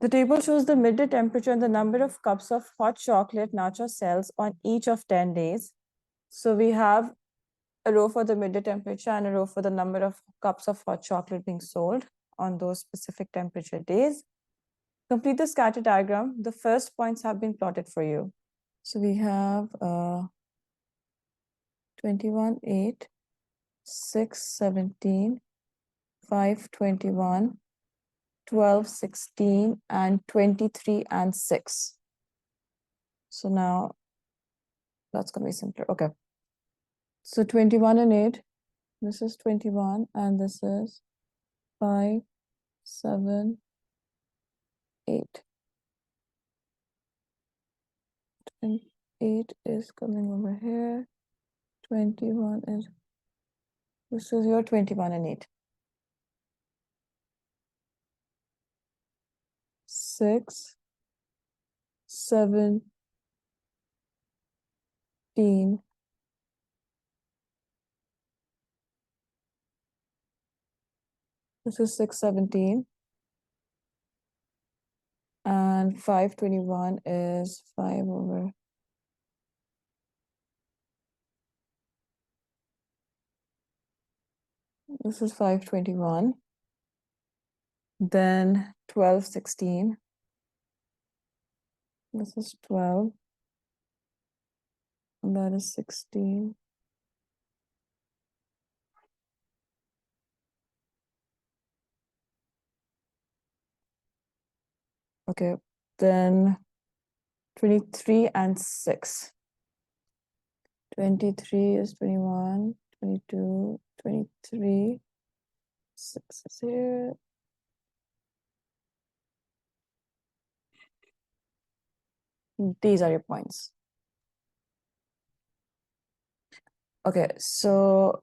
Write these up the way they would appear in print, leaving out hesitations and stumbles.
The table shows the midday temperature and the number of cups of hot chocolate nacho sells on each of 10 days. So we have a row for the midday temperature and a row for the number of cups of hot chocolate being sold on those specific temperature days. Complete the scatter diagram. The first points have been plotted for you. So we have 21, 8, 6, 17, 5, 21, 12, 16, and 23 and 6. So now that's going to be simpler. Okay. So 21 and 8, this is 21, and this is 5, 7, 8. And 8 is coming over here. 21 is, this is your 21 and 8. 6, 17. This is 617. And 521 is 5 over. This is 521. Then 1216. This is 12. And that is 16. Okay, then 23 and 6. 23 is 21, 22, 23. 6 is here. These are your points. Okay, so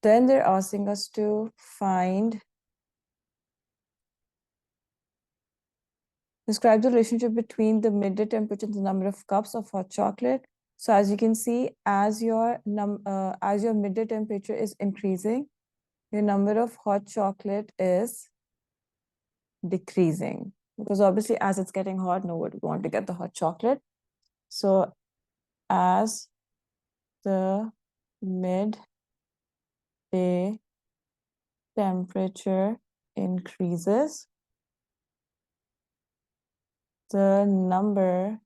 then they're asking us to find, describe the relationship between the midday temperature and the number of cups of hot chocolate. So as you can see, as your midday temperature is increasing, your number of hot chocolate is decreasing, because obviously as it's getting hot, nobody want to get the hot chocolate. So as the midday temperature increases, the number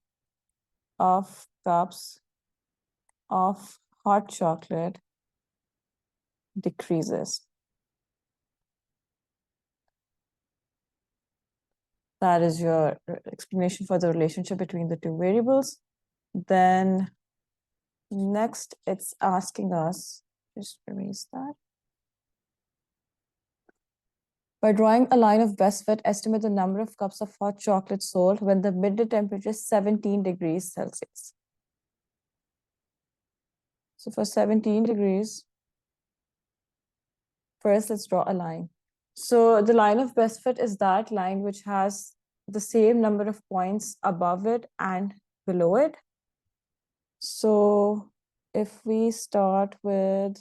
of cups of hot chocolate decreases. That is your explanation for the relationship between the two variables. Then next, it's asking us, just erase that. By drawing a line of best fit, estimate the number of cups of hot chocolate sold when the midday temperature is 17 degrees Celsius. So for 17 degrees, first let's draw a line. So the line of best fit is that line which has the same number of points above it and below it. So if we start with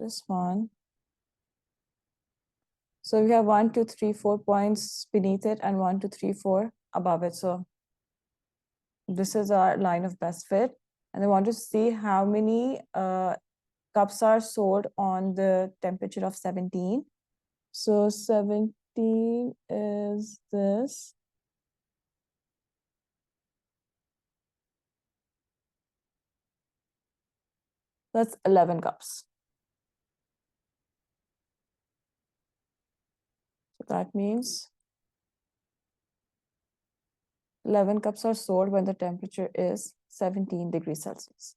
this one, so we have 1, 2, 3, 4 points beneath it and 1, 2, 3, 4 above it. So this is our line of best fit. And I want to see how many cups are sold on the temperature of 17. So 17 is this. That's 11 cups. So that means 11 cups are sold when the temperature is 17 degrees Celsius.